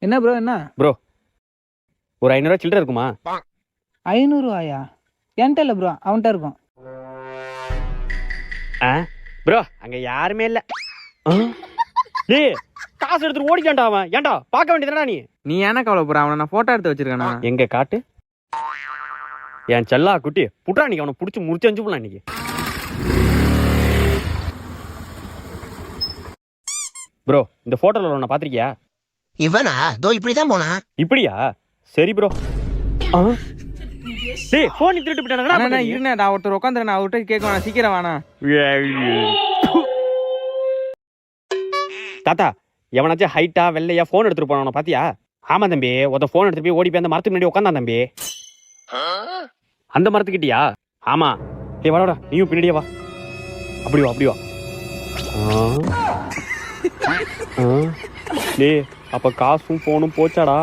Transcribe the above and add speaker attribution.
Speaker 1: என்ன ப்ரோ என்ன
Speaker 2: ப்ரோ ஒரு 500 சில்லறை இருக்குமா?
Speaker 1: 500 ரூபாயா? என்கிட்ட இல்லை ப்ரோ, அவன்கிட்ட இருக்கும்.
Speaker 2: ப்ரோ அங்க யாருமே இல்ல. டேய் காசு எடுத்துட்டு ஓடிக்கான்டா அவன். ஏன்டா பார்க்க வேண்டியதுடா நீ.
Speaker 3: நீ ஏன்னா கவலைப்படுற? அவனை நான் போட்டோ எடுத்து வச்சிருக்கேனா?
Speaker 2: எங்க காட்டு. என் செல்லா குட்டி புட்ரா, நீ அவனை புடிச்சு முடிச்சு போலாம் இன்னைக்கு. ப்ரோ இந்த போட்டோல உன்னை பாத்திருக்கியா?
Speaker 4: இவனா தோ இப்படிதான் போனா.
Speaker 2: இப்படியா? சரி ப்ரோ. டேய் போன் திருட்டு போயிட்டானடா.
Speaker 3: இருண்ணே, நான் ஒருத்தர் உட்காந்துறேன், நான் அவர்கிட்ட கேட்க வேணாம், சீக்கிரம் வேணாம்.
Speaker 2: தாத்தா எவனாச்சும் ஹைட்டா வெள்ளையா போன் எடுத்துட்டு போனவன பாத்தியா? ஆமா தம்பி, ஒருத்த போன் எடுத்துட்டு போய் ஓடி போய் அந்த மரத்துக்கு முன்னாடி உட்காந்தான் தம்பி. அந்த மரத்துக்கிட்டியா? ஆமா. டேய் வாடா, நீயும் பின்னாடியே வா. அப்படி வா, அப்படி வா. டேய் அப்ப காசும் போனும் போச்சாடா.